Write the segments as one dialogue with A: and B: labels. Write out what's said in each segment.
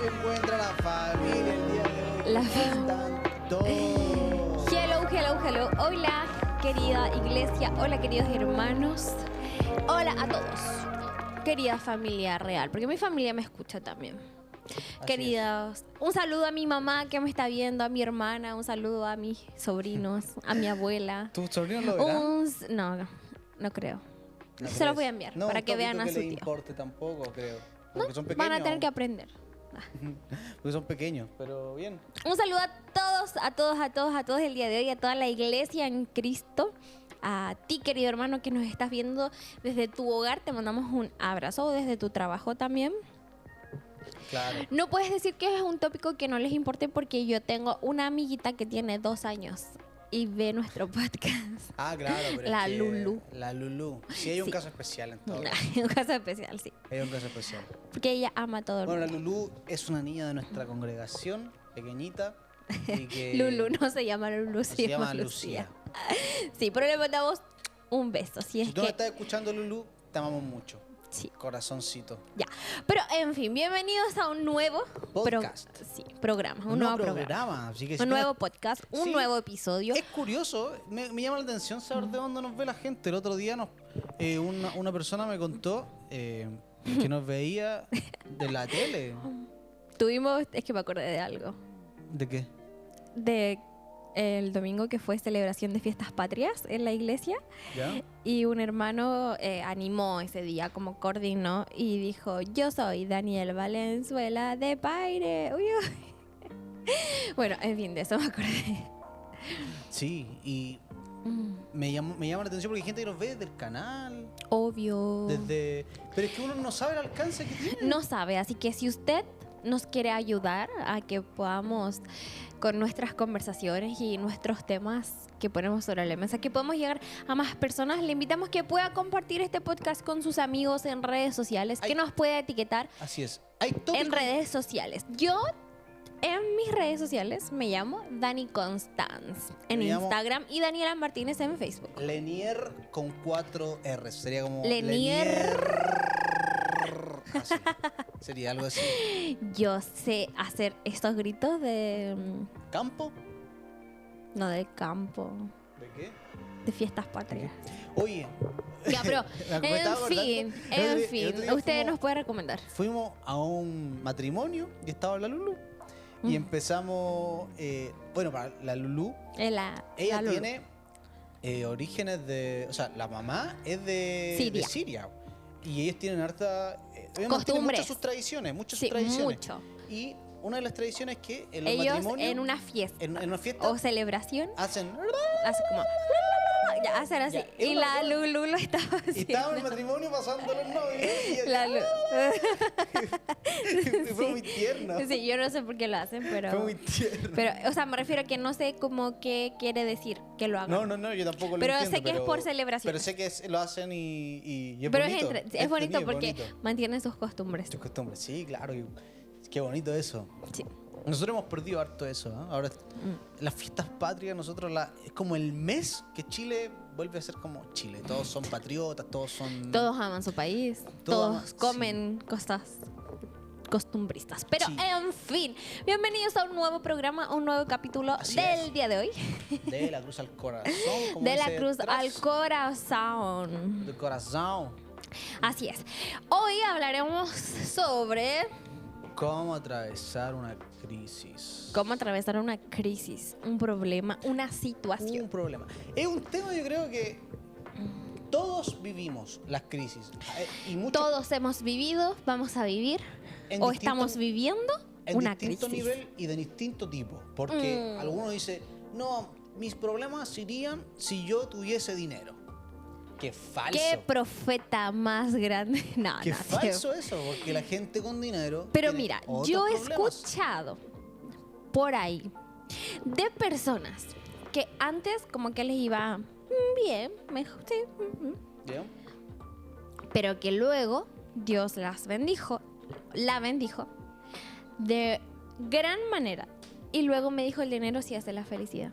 A: se encuentra la familia el día de hoy? ¿Cómo están todos?
B: Hello. Hola, querida iglesia. Hola, queridos hermanos. Hola a todos. Querida familia real, porque mi familia me escucha también. Queridos, un saludo a mi mamá que me está viendo, a mi hermana, un saludo a mis sobrinos, a mi abuela.
A: ¿Tus sobrinos lo verán?
B: No creo.
A: ¿No
B: Se
A: crees?
B: los voy a enviar
A: No,
B: para que vean a
A: que
B: su
A: les
B: tío.
A: importe tampoco, creo.
B: No,
A: Porque son pequeños.
B: van a tener que aprender.
A: Porque son pequeños, pero bien.
B: Un saludo a todos el día de hoy, a toda la iglesia en Cristo. A ti, querido hermano, que nos estás viendo desde tu hogar, te mandamos un abrazo, desde tu trabajo también.
A: Claro.
B: No puedes decir que es un tópico que no les importe porque yo tengo una amiguita que tiene 2 años y ve nuestro podcast.
A: Ah, claro, pero
B: La
A: es que
B: Lulú.
A: La Lulú. Sí, hay un
B: Sí.
A: caso especial en todo.
B: Un caso especial, sí.
A: Hay un caso especial.
B: Porque ella ama a todo el
A: Bueno, la
B: mundo.
A: Lulú es una niña de nuestra congregación, pequeñita. Y que
B: Lulu no se llama Lulu,
A: se llama Lucía.
B: Sí, pero le mandamos un beso. Si es
A: Si tú
B: que...
A: me estás escuchando, Lulú, te amamos mucho.
B: Sí.
A: Corazoncito.
B: Ya, pero en fin, bienvenidos a un nuevo
A: Podcast.
B: programa, un nuevo programa.
A: Así que
B: Un nuevo podcast, un
A: Sí.
B: nuevo episodio.
A: Es curioso, me llama la atención saber de dónde nos ve la gente. El otro día una persona me contó que nos veía de la tele.
B: Es que me acordé de algo.
A: ¿De qué?
B: De el domingo que fue celebración de fiestas patrias en la iglesia
A: ¿Ya?
B: y un hermano animó ese día, como coordinó y dijo: yo soy Daniel Valenzuela de Paire. Uy, uy. Bueno, en fin, de eso me acordé.
A: Sí, y me llama la atención porque hay gente que nos ve del canal,
B: Obvio.
A: pero es que uno no sabe el alcance que tiene.
B: No sabe, así que si usted nos quiere ayudar a que podamos, con nuestras conversaciones y nuestros temas que ponemos sobre la mesa, que podamos llegar a más personas, le invitamos que pueda compartir este podcast con sus amigos en redes sociales, que nos pueda etiquetar
A: Así es. Hay tópicos.
B: en redes sociales. Yo en mis redes sociales me llamo Dani Constance en
A: Me llamo
B: Instagram y Daniela Martínez en Facebook.
A: Lenier con 4 R. Sería como Así. Sería algo así.
B: Yo sé hacer estos gritos de...
A: ¿Campo?
B: no, de campo,
A: ¿De qué?
B: de fiestas patrias.
A: Oye.
B: Ya, pero
A: me estaba
B: en
A: acordando.
B: fin,
A: El otro día
B: usted nos puede recomendar.
A: Fuimos a un matrimonio y estaba la Lulú. Y empezamos. Bueno, para la Lulú, ella
B: La Lulu.
A: tiene orígenes de. O sea, la mamá es de
B: Siria.
A: Siria. Y ellos tienen harta. Tienen
B: Costumbres.
A: muchas sus tradiciones.
B: Sí, mucho.
A: Y una de las tradiciones es que en los
B: Ellos
A: matrimonios.
B: en una fiesta
A: En una fiesta.
B: o celebración
A: Hacen.
B: hacen como... ya, hacen así.
A: Ya,
B: Y
A: una
B: la
A: cosa-
B: Lulu lo estaba
A: Y
B: haciendo.
A: estábamos en el matrimonio pasando los novios. Y
B: La Lu-
A: fue muy tierno.
B: Sí, yo no sé por qué lo hacen, pero...
A: Fue muy tierno.
B: Pero, o sea, me refiero a que no sé cómo qué quiere decir que lo hagan.
A: No, yo tampoco lo
B: Pero
A: entiendo.
B: sé que es por celebraciones.
A: Pero sé que lo hacen y es
B: Pero
A: bonito.
B: es bonito
A: entretenido,
B: porque
A: bonito.
B: mantienen sus costumbres.
A: Sus costumbres, sí, claro. Qué bonito eso.
B: Sí.
A: Nosotros hemos perdido harto eso, ¿eh? Ahora, las fiestas patrias, es como el mes que Chile vuelve a ser como Chile. Todos son patriotas, todos son...
B: Todos aman su país, todos comen cosas costumbristas. Pero
A: Sí.
B: en fin, bienvenidos a un nuevo programa, un nuevo capítulo
A: Así
B: del
A: es.
B: día de hoy.
A: De la cruz al corazón. como
B: De la
A: dice
B: cruz
A: detrás.
B: al corazón.
A: Del corazón.
B: Así es. Hoy hablaremos sobre
A: ¿Cómo atravesar una crisis?
B: cómo atravesar una crisis, un problema, una situación.
A: Un problema. Es un tema, yo creo que todos vivimos las crisis. Y muchos
B: Todos hemos vivido, vamos a vivir
A: En
B: o
A: distinto-
B: estamos viviendo
A: en
B: una
A: distinto
B: crisis.
A: nivel y de distinto tipo. Porque algunos dicen, no, mis problemas irían si yo tuviese dinero. Qué falso.
B: Qué profeta más grande. No,
A: Qué
B: no,
A: falso eso, porque la gente con dinero.
B: Pero
A: tiene
B: mira,
A: otros
B: yo he
A: problemas.
B: escuchado por ahí de personas que antes como que les iba bien, mejor, sí,
A: ¿Ya?
B: pero que luego Dios la bendijo de gran manera y luego me dijo: el dinero sí hace la felicidad.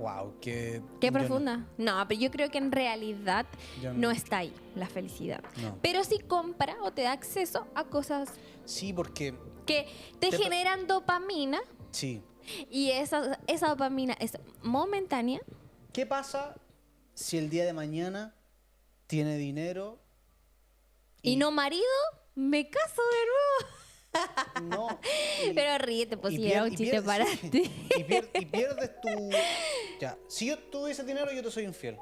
A: Wow,
B: Qué
A: yo no.
B: profunda. No, pero yo creo que en realidad
A: Yo
B: no
A: no.
B: está ahí la felicidad.
A: No.
B: Pero sí compra o te da acceso a cosas
A: Sí, porque
B: que te
A: Te-
B: generan dopamina
A: sí.
B: y esa dopamina es momentánea.
A: ¿Qué pasa si el día de mañana tiene dinero
B: Y no marido, me caso de nuevo.
A: no y-
B: Pero ríete, pues
A: y
B: si era
A: pier-
B: un
A: y
B: chiste
A: pier-
B: para
A: sí,
B: ti.
A: y pierdes tu ya, si yo tuviese dinero yo te soy infiel.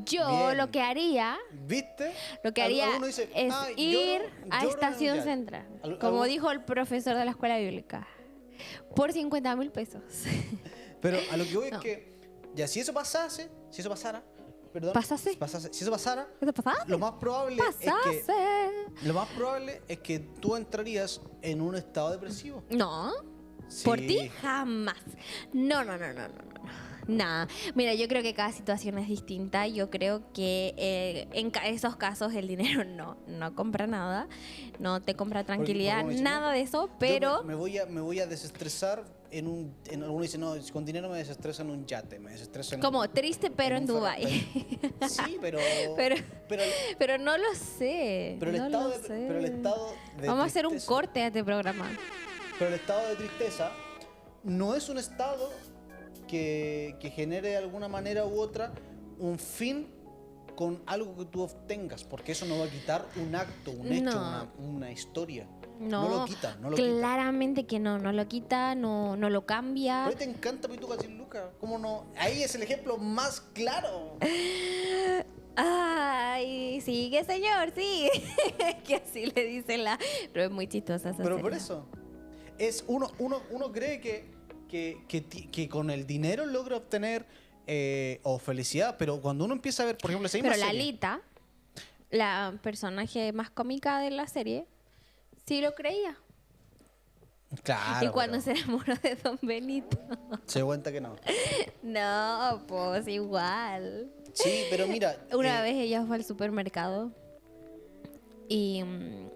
B: Yo
A: Bien.
B: lo que haría,
A: ¿Viste?
B: lo que haría
A: Alguno dice,
B: es
A: "Ay,
B: ir
A: lloro-
B: a
A: lloro en un
B: Estación
A: yate".
B: Central,
A: Algo-
B: como dijo el profesor de la escuela bíblica, por 50.000 pesos.
A: Pero a lo que voy
B: No.
A: es que ya si eso pasara, perdón,
B: ¿Pasase?
A: si eso pasara,
B: ¿Qué te pasa?
A: lo más probable es que
B: Pasase.
A: lo más probable es que tú entrarías en un estado depresivo.
B: No,
A: Sí.
B: por ti jamás. No. Nada. Mira, yo creo que cada situación es distinta. Yo creo que en esos casos el dinero no compra nada, no te compra tranquilidad,
A: porque como
B: nada de eso,
A: Yo
B: pero
A: me voy a desestresar alguno dice, "No, con dinero me desestreso en un yate, me desestreso en
B: como triste, pero en
A: un
B: Dubái.
A: Sí, pero
B: Pero-
A: pero,
B: Pero no lo sé.
A: pero el
B: no
A: estado
B: lo
A: de,
B: sé.
A: pero el estado de
B: Vamos a hacer un
A: tristeza-
B: corte a este programa.
A: Pero el estado de tristeza no es un estado que genere de alguna manera u otra un fin con algo que tú obtengas, porque eso no va a quitar un acto, un hecho,
B: No.
A: una historia.
B: No,
A: lo quita, no lo quita.
B: claramente que no lo quita, no lo cambia.
A: Pero a ti te encanta Pituca sin Lucas, ¿cómo no? Ahí es el ejemplo más claro.
B: Ay, sigue señor, sí. Que así le dice pero es muy chistosa esa
A: Pero por
B: serie.
A: eso, es uno cree que con el dinero logra obtener o felicidad, pero cuando uno empieza a ver, por ejemplo, esa misma
B: Pero
A: serie,
B: Lalita, la personaje más cómica de la serie, sí lo creía.
A: claro,
B: y cuando
A: pero
B: se enamoró de Don Benito.
A: se dio cuenta que no.
B: No, pues igual.
A: Sí, pero mira,
B: Una vez ella fue al supermercado y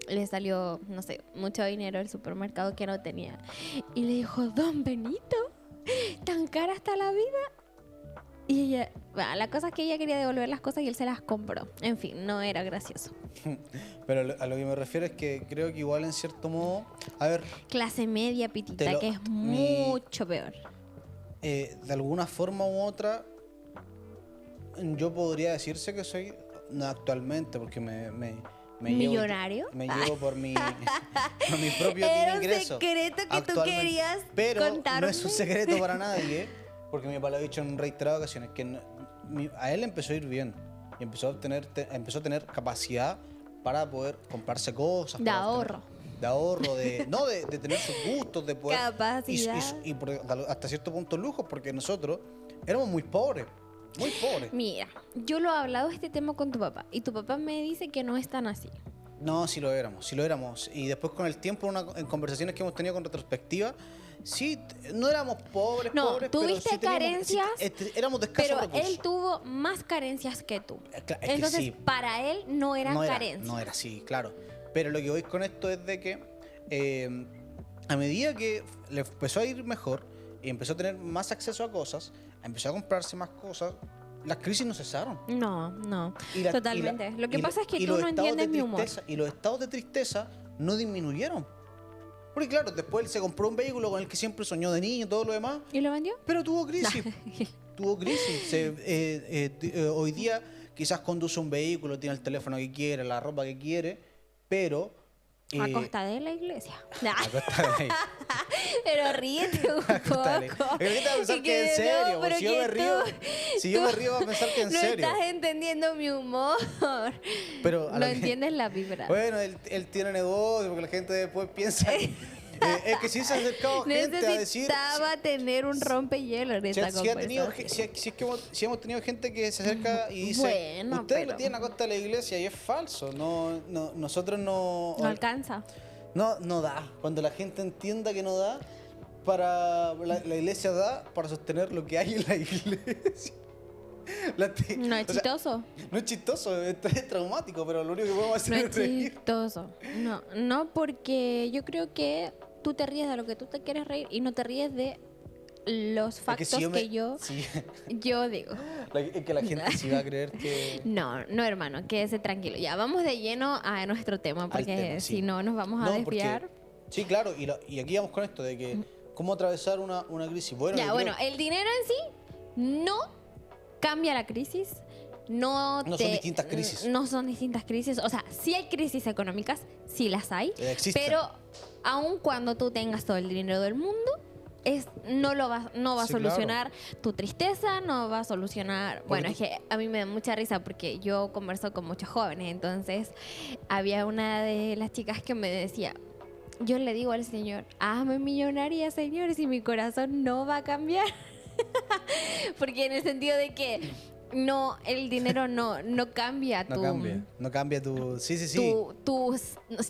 B: le salió, no sé, mucho dinero al supermercado que no tenía. Y le dijo, Don Benito, ¿tan cara está la vida? Y ella, bueno, la cosa es que ella quería devolver las cosas y él se las compró. En fin, no era gracioso.
A: pero a lo que me refiero es que creo que igual en cierto modo, a ver,
B: Clase media,
A: Te
B: pitita,
A: lo-
B: que es
A: mi-
B: mucho peor.
A: de alguna forma u otra, yo podría decirse que soy, no actualmente, porque me
B: ¿Millonario?
A: me llevo por mi propio
B: Era un
A: ingreso.
B: secreto que tú
A: actualmente.
B: querías
A: Pero
B: contarme.
A: no es un secreto para nadie, porque mi papá lo ha dicho en reiteradas ocasiones, que a él le empezó a ir bien y empezó a tener capacidad para poder comprarse cosas.
B: De
A: para
B: ahorro.
A: de ahorro, de tener sus gustos, de poder...
B: Capacidad.
A: Y hasta cierto punto lujos, porque nosotros éramos muy pobres, muy pobres.
B: Mira, yo lo he hablado este tema con tu papá y tu papá me dice que no es tan así.
A: No, sí lo éramos. Y después con el tiempo, en conversaciones que hemos tenido con retrospectiva, sí, no éramos pobres,
B: No,
A: pobres,
B: tuviste
A: pero sí teníamos- sí,
B: carencias,
A: éramos de escasos
B: Pero
A: recursos.
B: él tuvo más carencias que tú.
A: Es que
B: Entonces,
A: sí.
B: para él no eran
A: no era,
B: carencias.
A: No era así, claro. Pero lo que voy con esto es de que a medida que le empezó a ir mejor y empezó a tener más acceso a cosas, empezó a comprarse más cosas, las crisis no cesaron.
B: No,
A: Y la-
B: totalmente.
A: y la-
B: Lo que
A: y
B: pasa es que
A: y
B: tú
A: los
B: no
A: estados
B: entiendes
A: de
B: mi humor.
A: tristeza- Y los estados de tristeza no disminuyeron. Porque claro, después él se compró un vehículo con el que siempre soñó de niño y todo lo demás,
B: ¿Y lo vendió?
A: pero tuvo crisis. Tuvo crisis. Hoy día quizás conduce un vehículo, tiene el teléfono que quiere, la ropa que quiere, pero...
B: A costa de la iglesia.
A: a costa de la-
B: Pero ríete un
A: a costa de la-
B: poco.
A: Es que te va a pensar
B: Y
A: que en serio,
B: no,
A: pues,
B: pero
A: si yo
B: que
A: me río,
B: tú-
A: si yo me río va a pensar que en
B: no
A: serio.
B: estás entendiendo mi humor.
A: Pero a
B: No
A: lo que-
B: entiendes la vibra.
A: Bueno, él tiene negocio, porque la gente después piensa... es que si se ha acercado gente a decir...
B: Necesitaba tener un rompehielo en esta
A: Si
B: conversación.
A: si hemos tenido gente que se acerca y dice,
B: Bueno,
A: ustedes
B: pero-
A: lo tienen a costa de la iglesia y es falso, nosotros no...
B: No alcanza.
A: No da, cuando la gente entienda que no da, la iglesia da para sostener lo que hay en la iglesia.
B: No es
A: o sea,
B: chistoso.
A: no es chistoso, es traumático, pero lo único que podemos hacer
B: No
A: es
B: es
A: reír.
B: chistoso. No, porque yo creo que tú te ríes de lo que tú te quieres reír y no te ríes de los factos
A: si
B: que yo digo.
A: Es que la gente sí va a creer que...
B: No, hermano, quédese tranquilo. Ya, vamos de lleno a nuestro tema, porque
A: tema, sí.
B: si no nos vamos a desviar.
A: Sí, claro, y aquí vamos con esto de que cómo atravesar una crisis. Bueno,
B: Bueno, el dinero en sí no cambia la crisis. No
A: son distintas crisis.
B: No son distintas crisis. O sea, sí hay crisis económicas, sí las hay.
A: Existen.
B: Pero aun cuando tú tengas todo el dinero del mundo, no va a solucionar tu tristeza, no va a solucionar... Bueno, es que a mí me da mucha risa porque yo converso con muchos jóvenes. Entonces, había una de las chicas que me decía... Yo le digo al Señor, hazme millonaria, Señor, si mi corazón no va a cambiar. Porque en el sentido de que no, el dinero no cambia
A: no cambia tu... Sí.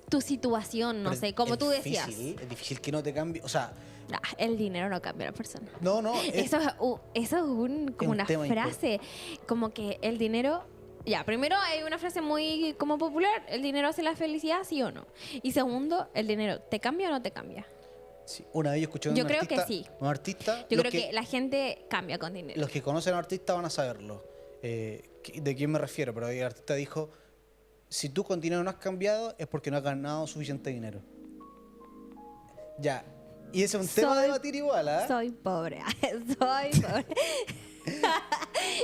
B: Tu situación, no
A: Pero
B: sé, como tú decías.
A: Es difícil que no te cambie, o sea...
B: el dinero no cambia a la persona.
A: No.
B: Eso es como una frase, como que el dinero... Ya, primero hay una frase muy como popular, ¿el dinero hace la felicidad, sí o no? Y segundo, ¿el dinero te cambia o no te cambia?
A: Sí, una vez yo escuché a un
B: Yo creo
A: artista,
B: que sí.
A: Un artista...
B: Yo creo que la gente cambia con dinero.
A: Los que conocen a un artista van a saberlo. ¿De quién me refiero? Pero el artista dijo, si tú con dinero no has cambiado es porque no has ganado suficiente dinero. Ya. Y ese es un tema de debatir igual, ¿ah?
B: Soy pobre. Soy pobre.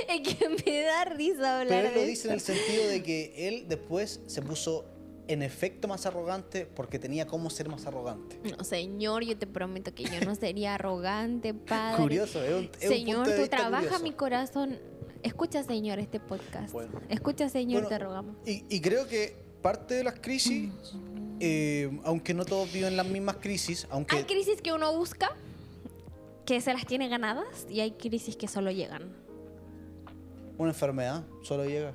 B: Es que me da risa hablar
A: Pero él lo
B: de
A: dice en el sentido de que él después se puso en efecto más arrogante porque tenía cómo ser más arrogante.
B: No, Señor, yo te prometo que yo no sería arrogante, Padre.
A: Curioso, es un
B: Señor,
A: punto de
B: tú
A: vista
B: trabaja
A: curioso.
B: mi corazón. Escucha, Señor, este podcast.
A: Bueno.
B: Escucha, Señor, te rogamos.
A: Y creo que parte de las crisis, aunque no todos viven las mismas crisis, aunque...
B: Hay crisis que uno busca, que se las tiene ganadas, y hay crisis que solo llegan.
A: Una enfermedad solo llega.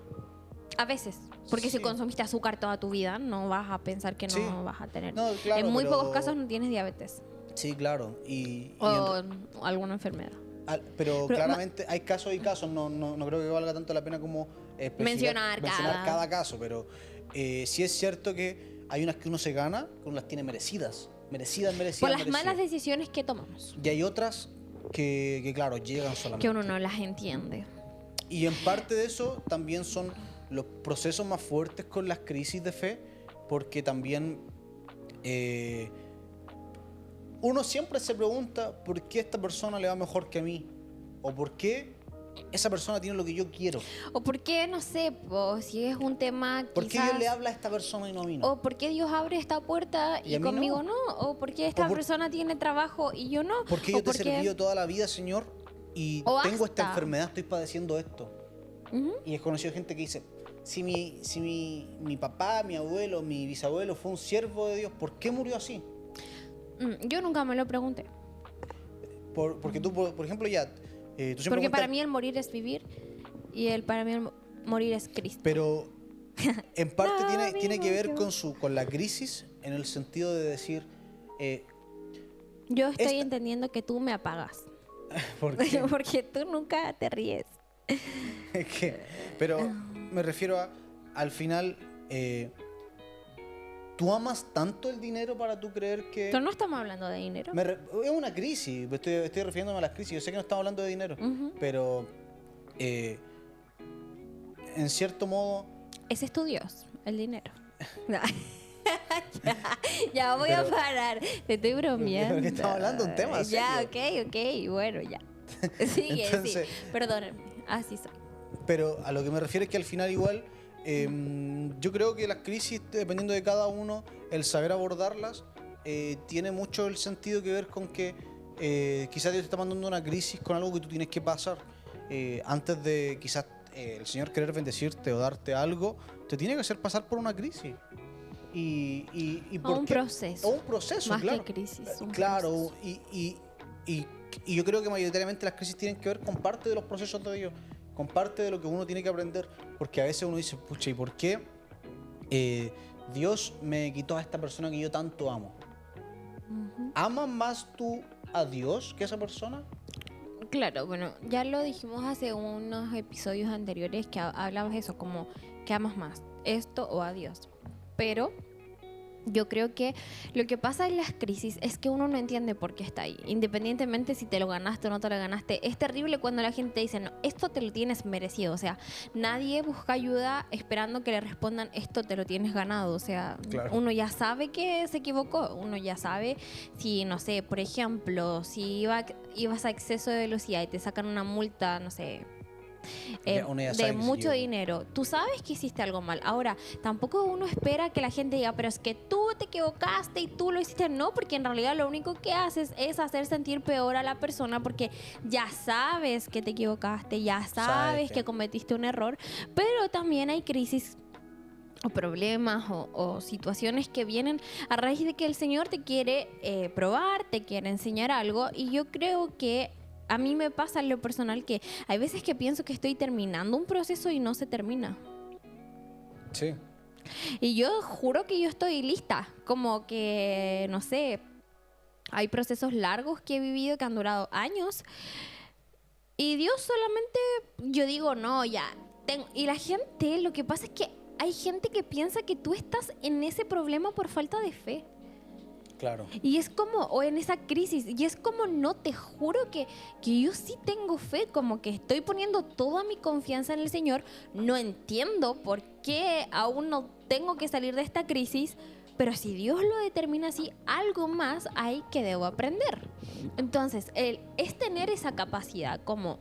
B: A veces. Porque
A: Sí.
B: si consumiste azúcar toda tu vida, no vas a pensar que no
A: Sí.
B: vas a tener.
A: No, claro,
B: en muy
A: pero-
B: pocos casos no tienes diabetes.
A: Sí, claro.
B: O alguna enfermedad.
A: Pero
B: Pero
A: claramente hay casos y casos. No creo que valga tanto la pena como
B: Mencionar
A: cada caso. Pero sí es cierto que hay unas que uno se gana, que uno las tiene merecidas. Merecidas.
B: Por las malas decisiones que tomamos.
A: Y hay otras que claro, llegan solamente.
B: Que uno no las entiende.
A: Y en parte de eso también son los procesos más fuertes con las crisis de fe, porque también uno siempre se pregunta por qué a esta persona le va mejor que a mí, o por qué esa persona tiene lo que yo quiero,
B: O por qué, no sé, si es un tema
A: por qué
B: quizás...
A: Dios le habla a esta persona y no a mí no.
B: O por qué Dios abre esta puerta
A: Y
B: y
A: a mí
B: conmigo
A: no.
B: no. O por qué esta
A: O por-
B: persona tiene trabajo y yo no.
A: ¿Por qué
B: O
A: yo te he servido toda la vida, Señor, y
B: O
A: tengo esta
B: hasta-
A: enfermedad, estoy padeciendo esto?
B: Ujú.
A: Y he conocido gente que dice, si mi papá, mi abuelo, mi bisabuelo fue un siervo de Dios, ¿por qué murió así?
B: Yo nunca me lo pregunté.
A: Porque tú, por ejemplo, ya... tú siempre
B: Porque
A: cuentas-
B: para mí el morir es vivir y para mí el morir es Cristo.
A: Pero en parte
B: No,
A: tiene que ver
B: amigo,
A: con la crisis, en el sentido de decir...
B: Yo estoy
A: esta-
B: entendiendo que tú me apagas.
A: ¿por qué?
B: Porque tú nunca te ríes.
A: Es que- pero me refiero al final... ¿tú amas tanto el dinero para tú creer que...?
B: Pero no estamos hablando de dinero.
A: Es una crisis, estoy refiriéndome a las crisis. Yo sé que no estamos hablando de dinero,
B: Ujú.
A: pero en cierto modo...
B: Ese es tu Dios, el dinero. ya voy a
A: Pero-
B: parar. Te estoy bromeando.
A: Porque estamos hablando de un tema
B: Ya,
A: serio.
B: ok, bueno, ya. Sigue,
A: Entonces-
B: sí. Perdónenme, así soy.
A: Pero a lo que me refiero es que al final igual yo creo que las crisis, dependiendo de cada uno, el saber abordarlas, tiene mucho el sentido que ver con que quizás Dios te está mandando una crisis con algo que tú tienes que pasar. Antes de quizás el Señor querer bendecirte o darte algo, te tiene que hacer pasar por una crisis. Y
B: O un
A: porque-
B: proceso.
A: O un proceso,
B: Más
A: claro.
B: que crisis. Un
A: Claro,
B: proceso.
A: y yo creo que mayoritariamente las crisis tienen que ver con parte de los procesos de Dios, con parte de lo que uno tiene que aprender, porque a veces uno dice, pucha, ¿y por qué Dios me quitó a esta persona que yo tanto amo?
B: Ujú.
A: ¿Amas más tú a Dios que a esa persona?
B: Claro, bueno, ya lo dijimos hace unos episodios anteriores que hablabas eso, como que amas más, esto o a Dios. Pero Yo creo que lo que pasa en las crisis es que uno no entiende por qué está ahí. Independientemente si te lo ganaste o no te lo ganaste. Es terrible cuando la gente dice, no, esto te lo tienes merecido. O sea, nadie busca ayuda esperando que le respondan, esto te lo tienes ganado. O sea,
A: Claro.
B: uno ya sabe que se equivocó. Uno ya sabe si, no sé, por ejemplo, si ibas a exceso de velocidad y te sacan una multa, no sé,
A: Uno ya
B: de
A: sabe que se
B: mucho
A: equivocó.
B: dinero. Tú sabes que hiciste algo mal. Ahora, tampoco uno espera que la gente diga, pero es que tú te equivocaste y tú lo hiciste. No, porque en realidad lo único que haces es hacer sentir peor a la persona porque ya sabes que te equivocaste, ya sabes que cometiste un error, pero también hay crisis o problemas o situaciones que vienen a raíz de que el Señor te quiere probar, te quiere enseñar algo, y yo creo que a mí me pasa en lo personal que hay veces que pienso que estoy terminando un proceso y no se termina.
A: Sí.
B: Y yo juro que yo estoy lista, como que, no sé, hay procesos largos que he vivido que han durado años y Dios solamente, yo digo, no, ya, y la gente, lo que pasa es que hay gente que piensa que tú estás en ese problema por falta de fe.
A: Claro.
B: Y es como, o en esa crisis, y es como, no, te juro que yo sí tengo fe, como que estoy poniendo toda mi confianza en el Señor. No entiendo por qué aún no tengo que salir de esta crisis, pero si Dios lo determina así, algo más hay que debo aprender. Entonces, es tener esa capacidad como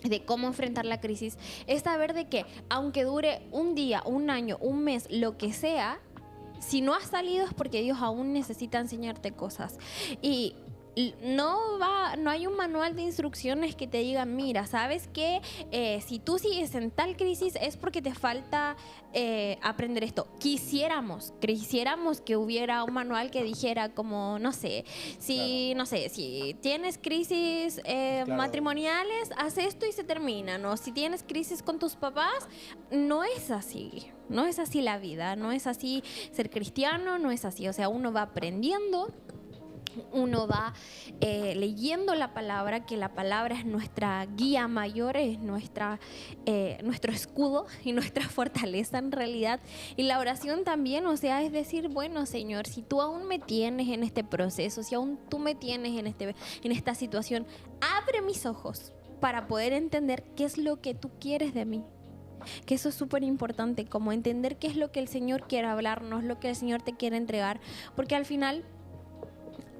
B: de cómo enfrentar la crisis, es saber de que aunque dure un día, un año, un mes, lo que sea, si no has salido es porque Dios aún necesita enseñarte cosas. Y no hay un manual de instrucciones que te diga, mira, ¿sabes qué? Si tú sigues en tal crisis es porque te falta aprender esto. Quisiéramos que hubiera un manual que dijera como, no sé, si tienes crisis matrimoniales, haz esto y se termina, ¿no? Si tienes crisis con tus papás, no es así. No es así la vida, no es así ser cristiano, no es así. O sea, uno va aprendiendo, uno va leyendo la palabra, que la palabra es nuestra guía mayor, es nuestro escudo y nuestra fortaleza en realidad. Y la oración también, o sea, es decir, bueno, Señor, si tú aún me tienes en este proceso, si aún tú me tienes en esta situación, abre mis ojos para poder entender qué es lo que tú quieres de mí. Que eso es súper importante, como entender qué es lo que el Señor quiere hablarnos, lo que el Señor te quiere entregar, porque al final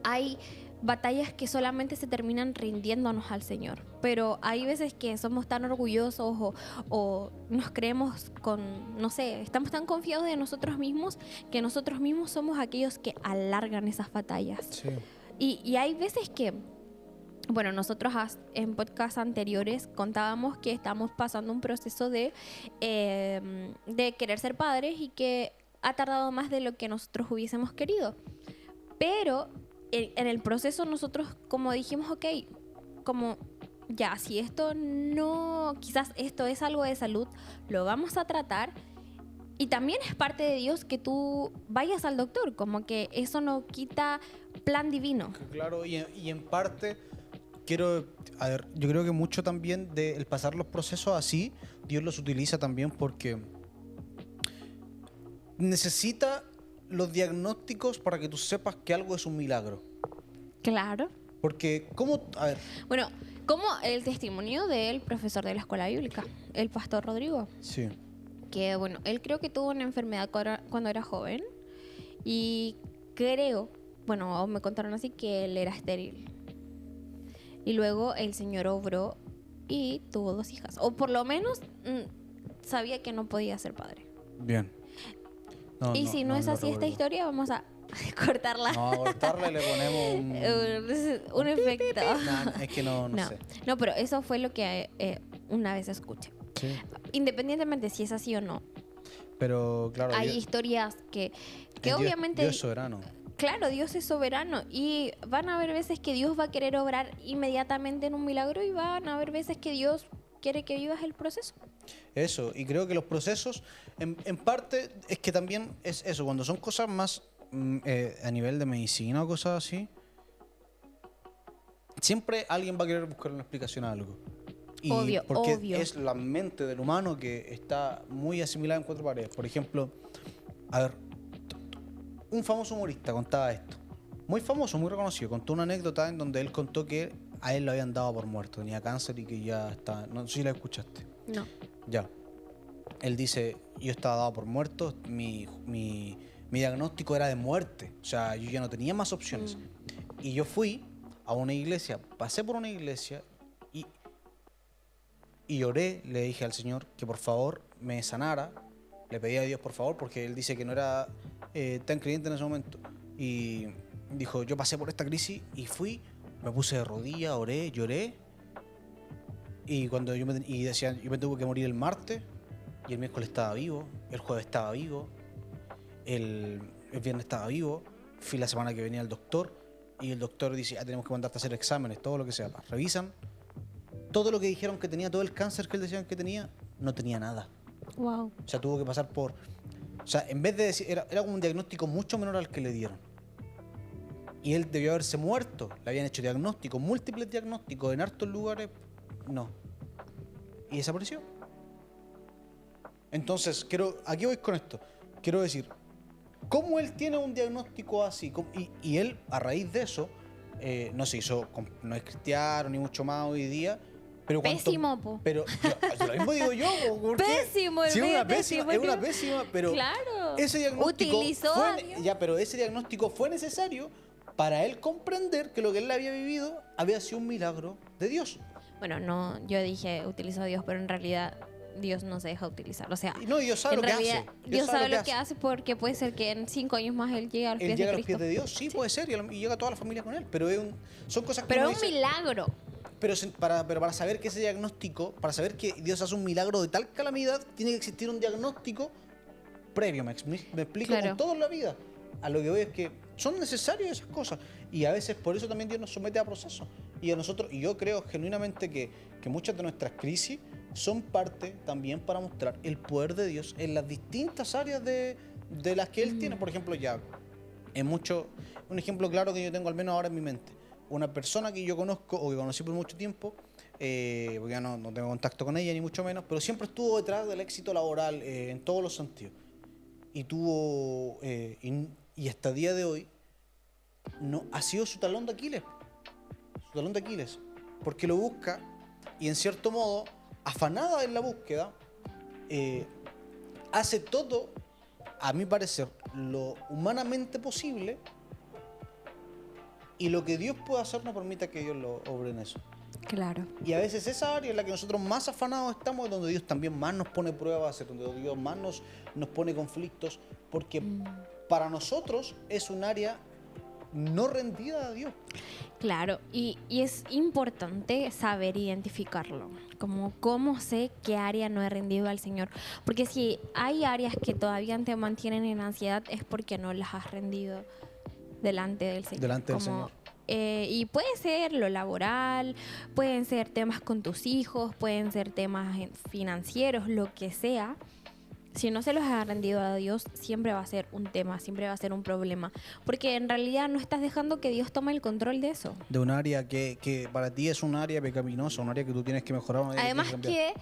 B: hay batallas que solamente se terminan rindiéndonos al Señor, pero hay veces que somos tan orgullosos o nos creemos no sé, estamos tan confiados de nosotros mismos que nosotros mismos somos aquellos que alargan esas batallas.
A: Sí.
B: Y hay veces que, bueno, nosotros en podcasts anteriores contábamos que estamos pasando un proceso de querer ser padres y que ha tardado más de lo que nosotros hubiésemos querido. Pero en el proceso nosotros como dijimos, ok, como ya, si esto no, quizás esto es algo de salud, lo vamos a tratar. Y también es parte de Dios que tú vayas al doctor, como que eso no quita plan divino.
A: Claro, y en parte yo creo que mucho también del pasar los procesos así, Dios los utiliza también porque necesita los diagnósticos para que tú sepas que algo es un milagro.
B: Claro.
A: Porque,
B: Bueno, como el testimonio del profesor de la escuela bíblica, el pastor Rodrigo.
A: Sí.
B: Que, bueno, él creo que tuvo una enfermedad cuando era joven y creo, bueno, me contaron así que él era estéril. Y luego el Señor obró y tuvo 2 hijas. O por lo menos sabía que no podía ser padre.
A: Bien.
B: Y si no es así esta historia, vamos a cortarla.
A: No, a cortarla y le ponemos
B: un efecto.
A: No, es que no sé.
B: No, pero eso fue lo que una vez escuché.
A: Sí.
B: Independientemente si es así o no.
A: Pero claro,
B: hay historias que obviamente...
A: Dios es soberano.
B: Claro, Dios es soberano y van a haber veces que Dios va a querer obrar inmediatamente en un milagro y van a haber veces que Dios quiere que vivas el proceso.
A: Eso, y creo que los procesos, en parte, es que también es eso, cuando son cosas más a nivel de medicina o cosas así, siempre alguien va a querer buscar una explicación a algo. Y
B: obvio.
A: Es la mente del humano que está muy asimilada en 4 paredes. Por ejemplo, a ver, un famoso humorista contaba esto. Muy famoso, muy reconocido. Contó una anécdota en donde él contó que a él lo habían dado por muerto. Tenía cáncer y que ya está... No sé si la escuchaste.
B: No.
A: Ya. Él dice, yo estaba dado por muerto, mi diagnóstico era de muerte. O sea, yo ya no tenía más opciones. Y yo fui a una iglesia, pasé por una iglesia y oré, le dije al Señor que por favor me sanara. Le pedí a Dios por favor, porque él dice que no era tan creyente en ese momento. Y dijo, yo pasé por esta crisis y fui, me puse de rodillas, oré, lloré. Y cuando decían, yo me tuve que morir el martes, y el miércoles estaba vivo, el jueves estaba vivo, el viernes estaba vivo, fui la semana que venía al doctor, y el doctor dice, tenemos que mandarte a hacer exámenes, todo lo que sea. Revisan, todo lo que dijeron que tenía, todo el cáncer que él decían que tenía, no tenía nada.
B: Wow.
A: O sea, tuvo que pasar por... O sea, en vez de decir... Era como un diagnóstico mucho menor al que le dieron. Y él debió haberse muerto. Le habían hecho diagnósticos, múltiples diagnósticos en hartos lugares. No. Y desapareció. Entonces, aquí voy con esto. Quiero decir, ¿cómo él tiene un diagnóstico así? Y él, a raíz de eso, no se hizo... No es cristiano, ni mucho más hoy día... Pero
B: pésimo, po.
A: Pero lo mismo digo yo.
B: Pésimo, el
A: sí, es una
B: pésimo,
A: pésima, pero
B: claro.
A: ese diagnóstico
B: Utilizó a Dios.
A: pero ese diagnóstico fue necesario para él comprender que lo que él había vivido había sido un milagro de Dios.
B: Bueno, no, yo dije utilizó a Dios, pero en realidad Dios no se deja utilizar. O sea,
A: No, Dios sabe
B: en
A: lo que
B: realidad,
A: hace.
B: Dios sabe lo que hace porque puede ser que en 5 años más Él llegue a los pies de Cristo.
A: Él llega a los pies de Dios, sí, puede ser, y llega toda la familia con él, pero son cosas que
B: pero
A: uno
B: es un
A: dice,
B: milagro.
A: pero para saber que ese diagnóstico, para saber que Dios hace un milagro de tal calamidad, tiene que existir un diagnóstico previo, me explico,
B: Claro.
A: con todo en la vida. A lo que voy es que son necesarias esas cosas, y a veces por eso también Dios nos somete a procesos. Y a nosotros, y yo creo genuinamente que muchas de nuestras crisis son parte también para mostrar el poder de Dios en las distintas áreas de las que Él tiene. Por ejemplo, un ejemplo claro que yo tengo al menos ahora en mi mente. Una persona que yo conozco o que conocí por mucho tiempo, porque ya no tengo contacto con ella ni mucho menos, pero siempre estuvo detrás del éxito laboral en todos los sentidos. Y tuvo, y hasta el día de hoy, ha sido su talón de Aquiles. Su talón de Aquiles. Porque lo busca y en cierto modo, afanada en la búsqueda, hace todo, a mi parecer, lo humanamente posible. Y lo que Dios puede hacer no permite que Dios lo obre en eso.
B: Claro.
A: Y a veces esa área en la que nosotros más afanados estamos es donde Dios también más nos pone pruebas, es donde Dios más nos pone conflictos, porque para nosotros es un área no rendida a Dios.
B: Claro, y es importante saber identificarlo. Como cómo sé qué área no he rendido al Señor. Porque si hay áreas que todavía te mantienen en ansiedad es porque no las has rendido delante del Señor.
A: Delante del Señor.
B: Y puede ser lo laboral, pueden ser temas con tus hijos, pueden ser temas financieros, lo que sea. Si no se los has rendido a Dios, siempre va a ser un tema, siempre va a ser un problema. Porque en realidad no estás dejando que Dios tome el control de eso.
A: De un área que para ti es un área pecaminosa, un área que tú tienes que mejorar.
B: Además que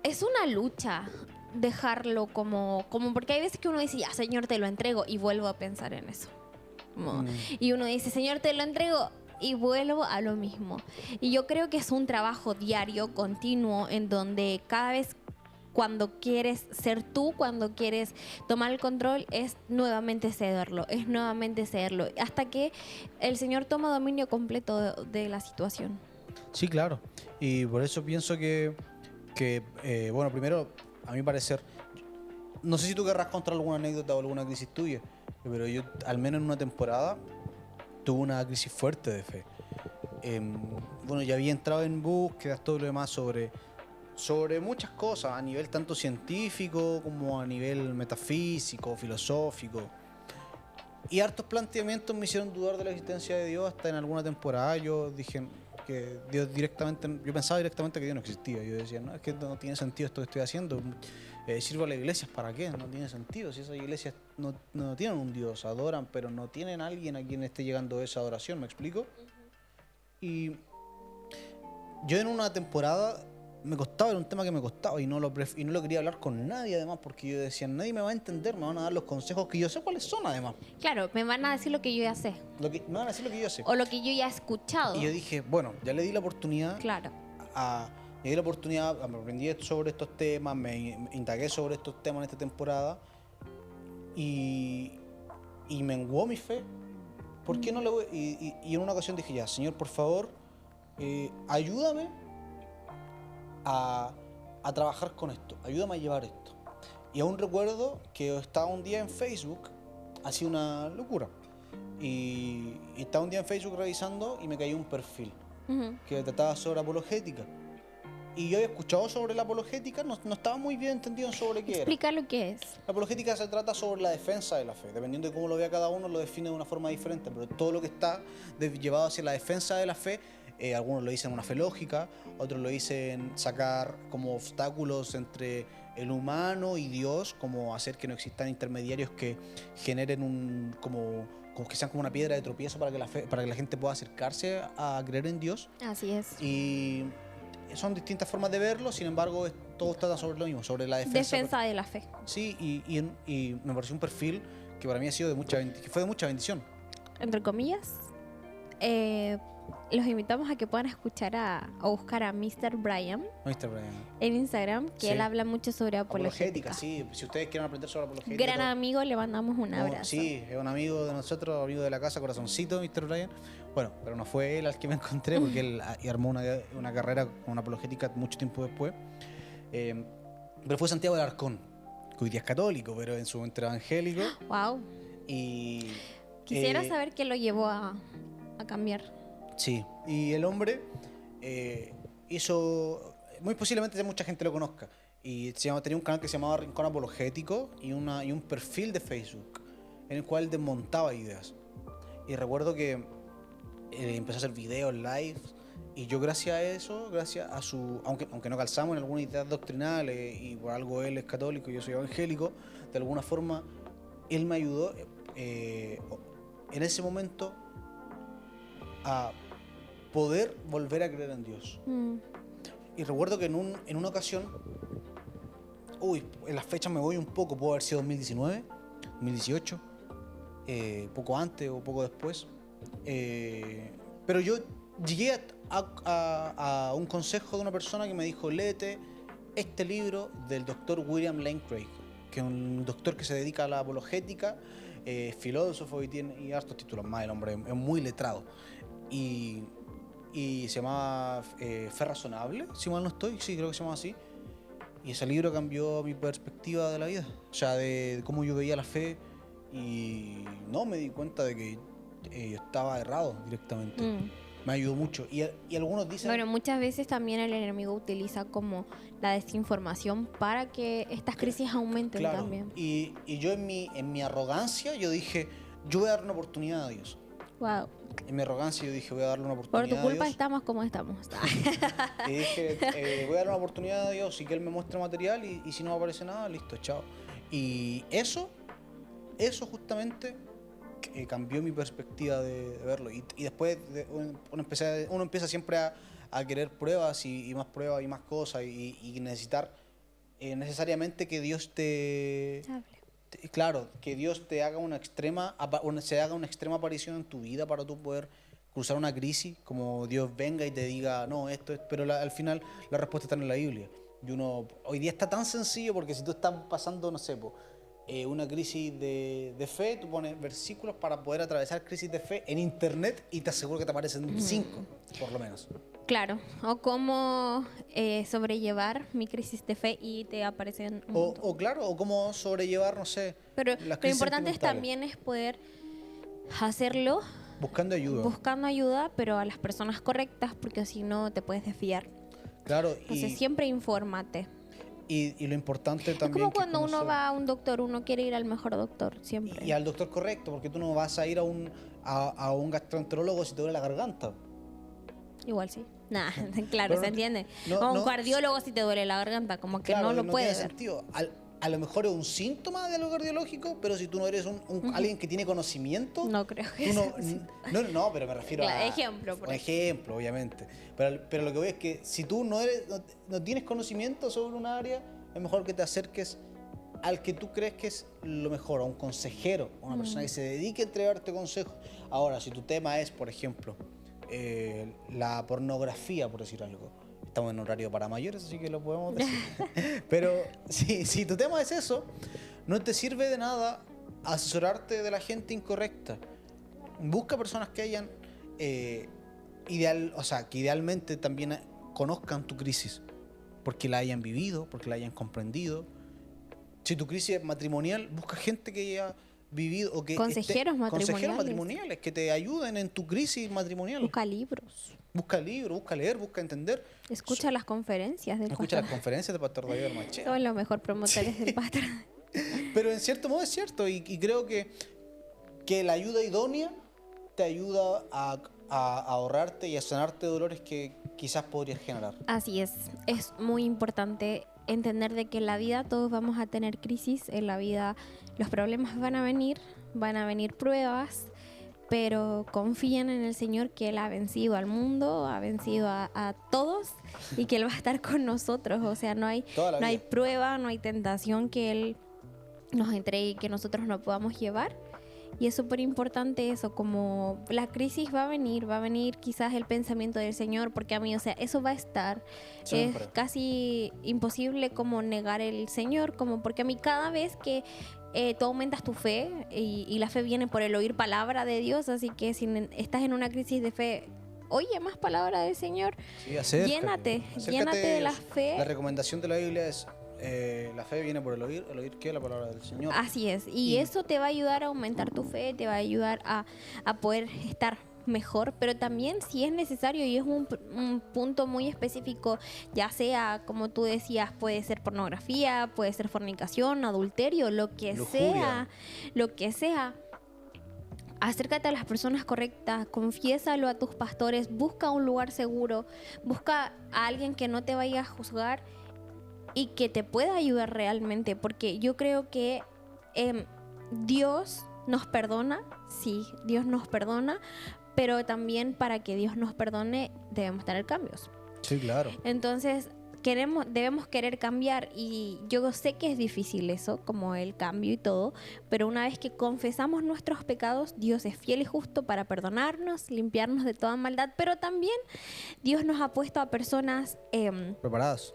B: es una lucha dejarlo como porque hay veces que uno dice, ya, Señor, te lo entrego, y vuelvo a pensar en eso. Y uno dice, Señor, te lo entrego, y vuelvo a lo mismo. Y yo creo que es un trabajo diario, continuo, en donde cada vez cuando quieres ser tú, cuando quieres tomar el control, es nuevamente cederlo, hasta que el Señor toma dominio completo de la situación.
A: Sí, claro. Y por eso pienso que bueno, primero, a mi parecer, no sé si tú querrás contar alguna anécdota o alguna crisis tuya, pero yo, al menos en una temporada, tuve una crisis fuerte de fe. Bueno, ya había entrado en búsquedas, todo lo demás sobre muchas cosas, a nivel tanto científico como a nivel metafísico, filosófico. Y hartos planteamientos me hicieron dudar de la existencia de Dios. Hasta en alguna temporada yo dije que Dios yo pensaba directamente que Dios no existía. Yo decía, no, es que no tiene sirvo esto que estoy haciendo. Sirvo a las iglesias, ¿para qué? No tiene sentido. Si esas iglesias no tienen un Dios, adoran, pero no tienen a alguien a quien esté llegando esa adoración, ¿me explico? Y yo en una temporada me costaba, era un tema que me costaba y no lo quería hablar con nadie además, porque yo decía, nadie me va a entender, me van a dar los consejos que yo sé cuáles son además.
B: Claro, me van a decir lo que yo ya sé.
A: Me van a decir lo que yo sé.
B: O lo que yo ya he escuchado.
A: Y yo dije, bueno, ya le di la oportunidad.
B: Claro.
A: Le di la oportunidad, me aprendí sobre estos temas, me indagué sobre estos temas en esta temporada y menguó mi fe. ¿Por qué no le voy? Y en una ocasión dije, ya, Señor, por favor, ayúdame a trabajar con esto, ayúdame a llevar esto. Y aún recuerdo que estaba un día en Facebook, hacía una locura, y estaba un día en Facebook revisando y me cayó un perfil que trataba sobre apologética. Y yo había escuchado sobre la apologética, no estaba muy bien entendido sobre qué era.
B: Explica lo que es.
A: La apologética se trata sobre la defensa de la fe. Dependiendo de cómo lo vea cada uno, lo define de una forma diferente. Pero todo lo que está llevado hacia la defensa de la fe, algunos lo dicen una fe lógica, otros lo dicen sacar como obstáculos entre el humano y Dios, como hacer que no existan intermediarios que generen como que sean como una piedra de tropiezo para que la gente pueda acercarse a creer en Dios.
B: Así es.
A: Y son distintas formas de verlo, sin embargo, todos tratan sobre lo mismo, sobre la defensa
B: de la fe.
A: Sí, y me pareció un perfil que para mí ha sido que fue de mucha bendición.
B: Entre comillas, los invitamos a que puedan escuchar o buscar a Mr. Brian en Instagram, que él habla mucho sobre apologética.
A: Sí, si ustedes quieren aprender sobre apologética.
B: Gran amigo, le mandamos un abrazo.
A: Sí, es un amigo de nosotros, amigo de la casa, corazoncito, Mr. Brian. Bueno, pero no fue él al que me encontré, porque él armó una carrera con apologética mucho tiempo después. Pero fue Santiago del Arcón, que hoy día es católico, pero en su momento era evangélico.
B: Wow.
A: Y
B: quisiera saber qué lo llevó a cambiar.
A: Sí, y el hombre hizo, muy posiblemente mucha gente lo conozca, y tenía un canal que se llamaba Rincón Apologético y un perfil de Facebook en el cual desmontaba ideas. Y recuerdo que empezó a hacer videos, live, y yo gracias a eso, gracias a aunque no calzamos en algunas ideas doctrinales y por algo él es católico y yo soy evangélico, de alguna forma él me ayudó en ese momento a poder volver a creer en Dios. Y recuerdo que en una ocasión, en las fechas me voy un poco, pudo haber sido 2019, 2018, poco antes o poco después, pero yo llegué a un consejo de una persona que me dijo, léete este libro del doctor William Lane Craig, que es un doctor que se dedica a la apologética, filósofo y hartos títulos más, el hombre es muy letrado. Y se llamaba Fe Razonable, si mal no estoy, sí, creo que se llama así. Y ese libro cambió mi perspectiva de la vida, o sea, de cómo yo veía la fe, y no me di cuenta de que yo estaba errado directamente. Me ayudó mucho. Y algunos dicen...
B: Bueno, muchas veces también el enemigo utiliza como la desinformación para que estas crisis aumenten,
A: claro,
B: también.
A: Y yo en mi arrogancia, yo dije, yo voy a dar una oportunidad a Dios.
B: Wow.
A: En mi arrogancia yo dije, voy a darle una oportunidad a Dios.
B: Por tu culpa estamos como estamos.
A: Y dije, voy a darle una oportunidad a Dios y que Él me muestre material y si no aparece nada, listo, chao. Y eso justamente cambió mi perspectiva de verlo. Y después uno empieza siempre a querer pruebas y más pruebas y más cosas y necesitar necesariamente que Dios claro, que Dios te haga se haga una extrema aparición en tu vida para tú poder cruzar una crisis, como Dios venga y te diga, no, esto es, pero al final la respuesta está en la Biblia. Y hoy día está tan sencillo porque si tú estás pasando, no sé, una crisis de fe, tú pones versículos para poder atravesar crisis de fe en internet y te aseguro que te aparecen 5, por lo menos.
B: Claro, o cómo sobrellevar mi crisis de fe y te aparecen
A: o cómo sobrellevar, no sé,
B: pero
A: las
B: lo
A: crisis
B: importante también es poder hacerlo
A: buscando
B: ayuda, pero a las personas correctas, porque si no te puedes desviar.
A: Claro.
B: Entonces siempre infórmate.
A: Y lo importante también...
B: Es como cuando uno va a un doctor, uno quiere ir al mejor doctor, siempre.
A: Y al doctor correcto, porque tú no vas a ir a un gastroenterólogo si te duele la garganta.
B: Igual sí. Claro,
A: pero
B: se entiende. O un cardiólogo si te duele la garganta, como que
A: claro,
B: no lo puede
A: tiene
B: ver.
A: sentido. a lo mejor es un síntoma de algo cardiológico, pero si tú no eres alguien que tiene conocimiento,
B: No creo que
A: tú
B: sea
A: no, pero me refiero a
B: ejemplo,
A: un ejemplo, obviamente. Pero lo que voy es que si tú no tienes conocimiento sobre un área, es mejor que te acerques al que tú crees que es lo mejor, a un consejero, a una persona que se dedique a entregarte consejos. Ahora, si tu tema es, por ejemplo, la pornografía, por decir algo, estamos en horario para mayores, así que lo podemos decir. Pero si tu tema es eso, no te sirve de nada asesorarte de la gente incorrecta. Busca personas que hayan que idealmente también conozcan tu crisis, porque la hayan vivido, porque la hayan comprendido. Si tu crisis es matrimonial, busca gente que haya vivido o que
B: consejeros matrimoniales
A: que te ayuden en tu crisis matrimonial.
B: Busca libros.
A: Busca libros, busca leer, busca entender.
B: Escucha las conferencias del
A: Escucha las conferencias del pastor David Almachea.
B: Son los mejor promotores del pastor.
A: Pero en cierto modo es cierto y creo que la ayuda idónea te ayuda a ahorrarte y a sanarte de dolores que quizás podrías generar.
B: Así es muy importante entender de que en la vida todos vamos a tener crisis, en la vida los problemas van a venir pruebas, pero confíen en el Señor que Él ha vencido al mundo, ha vencido a todos y que Él va a estar con nosotros. O sea, no hay prueba, no hay tentación que Él nos entregue y que nosotros no podamos llevar. Y es súper importante eso, como la crisis va a venir quizás el pensamiento del Señor, porque a mí, o sea, eso va a estar. Siempre. Es casi imposible como negar el Señor, como porque a mí cada vez que tú aumentas tu fe y la fe viene por el oír palabra de Dios, así que si estás en una crisis de fe, oye más palabra del Señor, sí, llénate de la fe.
A: La recomendación de la Biblia es la fe viene por el oír ¿qué? La palabra del Señor.
B: Así es, y eso te va a ayudar a aumentar tu fe, te va a ayudar a poder estar mejor, pero también si es necesario y es un punto muy específico, ya sea, como tú decías, puede ser pornografía, puede ser fornicación, adulterio, lujuria. lo que sea, acércate a las personas correctas, confiésalo a tus pastores, busca un lugar seguro, busca a alguien que no te vaya a juzgar y que te pueda ayudar realmente, porque yo creo que Dios nos perdona, sí, Dios nos perdona, pero también para que Dios nos perdone debemos tener cambios.
A: Sí, claro.
B: Entonces debemos querer cambiar y yo sé que es difícil eso, como el cambio y todo, pero una vez que confesamos nuestros pecados, Dios es fiel y justo para perdonarnos, limpiarnos de toda maldad, pero también Dios nos ha puesto a personas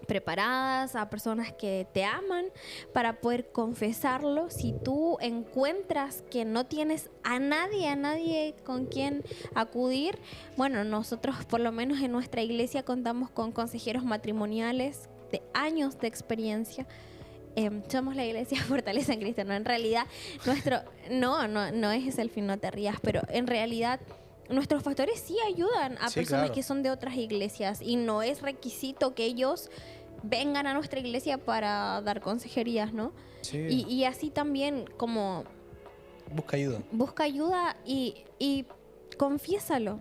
B: preparadas, a personas que te aman para poder confesarlo. Si tú encuentras que no tienes a nadie con quien acudir, bueno, nosotros por lo menos en nuestra iglesia contamos con consejeros matrimoniales de años de experiencia. Somos la iglesia Fortaleza en Cristo, ¿no? En realidad, no es ese el fin, no te rías, pero en realidad nuestros pastores sí ayudan a personas que son de otras iglesias y no es requisito que ellos vengan a nuestra iglesia para dar consejerías, ¿no? Sí. Y así también como... Busca ayuda y confiésalo.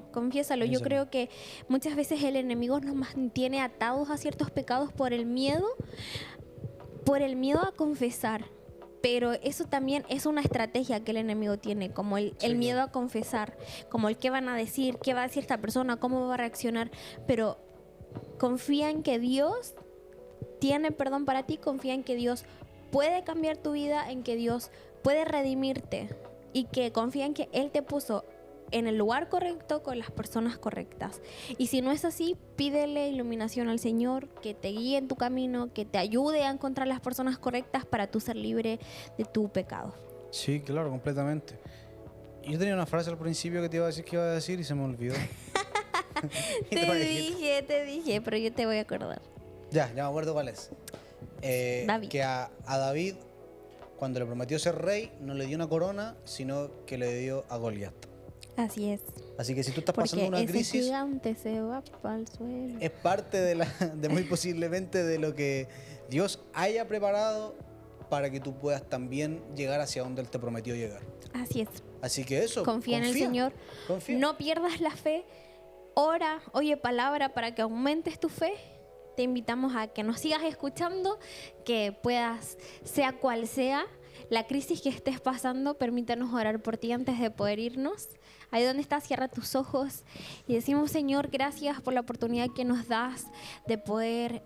B: Yo creo que muchas veces el enemigo nos mantiene atados a ciertos pecados por el miedo a confesar. Pero eso también es una estrategia que el enemigo tiene, como el miedo a confesar, como el qué van a decir, qué va a decir esta persona, cómo va a reaccionar. Pero confía en que Dios tiene perdón para ti, confía en que Dios puede cambiar tu vida, en que Dios puede redimirte y que confía en que Él te puso en el lugar correcto con las personas correctas. Y si no es así, pídele iluminación al Señor, que te guíe en tu camino, que te ayude a encontrar las personas correctas para tú ser libre de tu pecado.
A: Sí, claro, completamente. Yo tenía una frase al principio que te iba a decir que iba a decir y se me olvidó.
B: te dije, pero yo te voy a acordar.
A: Ya me acuerdo cuál es.
B: David.
A: Que a David, cuando le prometió ser rey, no le dio una corona, sino que le dio a Goliat.
B: Así es.
A: Así que si tú estás pasando una crisis,
B: ese gigante se va para el suelo.
A: Es parte de muy posiblemente de lo que Dios haya preparado para que tú puedas también llegar hacia donde Él te prometió llegar.
B: Así es.
A: Así que eso.
B: Confía en el Señor. No pierdas la fe. Ora, oye palabra para que aumentes tu fe te invitamos a que nos sigas escuchando, que puedas, sea cual sea la crisis que estés pasando, permítanos orar por ti antes de poder irnos. Ahí donde estás, cierra tus ojos y decimos, Señor, gracias por la oportunidad que nos das de poder,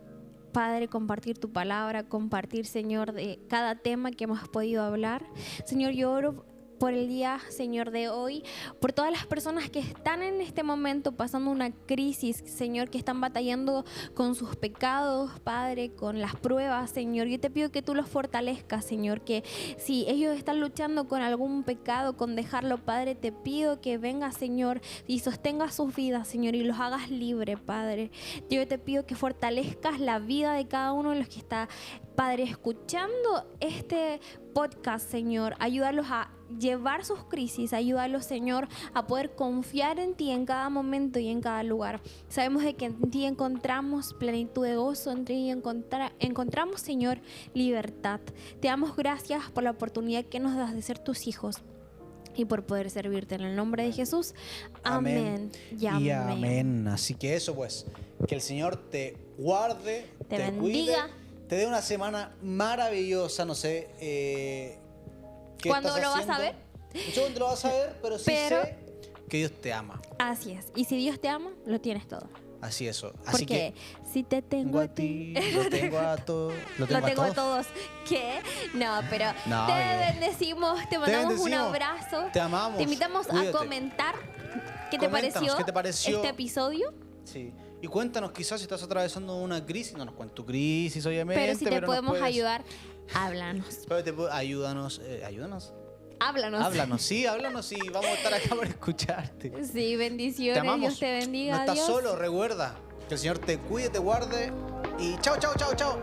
B: Padre, compartir tu palabra, compartir, Señor, de cada tema que hemos podido hablar. Señor, yo oro por el día, Señor, de hoy, por todas las personas que están en este momento pasando una crisis, Señor, que están batallando con sus pecados, Padre, con las pruebas, Señor. Yo te pido que tú los fortalezcas, Señor, que si ellos están luchando con algún pecado, con dejarlo, Padre, te pido que vengas, Señor, y sostengas sus vidas, Señor, y los hagas libre, Padre. Yo te pido que fortalezcas la vida de cada uno de los que está, Padre, escuchando este podcast, Señor. Ayúdalos a llevar sus crisis, ayúdalos, Señor, a poder confiar en ti en cada momento y en cada lugar. Sabemos de que en ti encontramos plenitud de gozo, en ti encontramos, Señor, libertad. Te damos gracias por la oportunidad que nos das de ser tus hijos y por poder servirte. En el nombre de Jesús, amén.
A: Y amén. Así que eso, pues, que el Señor te guarde,
B: te
A: cuide,
B: bendiga,
A: te dé una semana maravillosa. No sé
B: ¿cuándo lo vas a ver?
A: Yo no lo vas a ver, pero sí sé que Dios te ama.
B: Así es. Y si Dios te ama, lo tienes todo.
A: Así es. Así
B: porque si te tengo a ti,
A: lo tengo a todos.
B: Lo tengo a todos. ¿Qué? No, pero
A: no,
B: te bendecimos, te mandamos un abrazo.
A: Te amamos.
B: Te invitamos a comentar qué te pareció este episodio.
A: Sí. Y cuéntanos, quizás si estás atravesando una crisis, no nos cuentes tu crisis, obviamente.
B: Pero si te podemos ayudar, háblanos.
A: Pero ayúdanos.
B: Háblanos.
A: Sí, háblanos y vamos a estar acá para escucharte.
B: Sí, bendiciones.
A: Te amamos.
B: Dios te bendiga.
A: No estás
B: Dios.
A: solo, recuerda. Que el Señor te cuide, te guarde. Y chao, chao, chao, chao.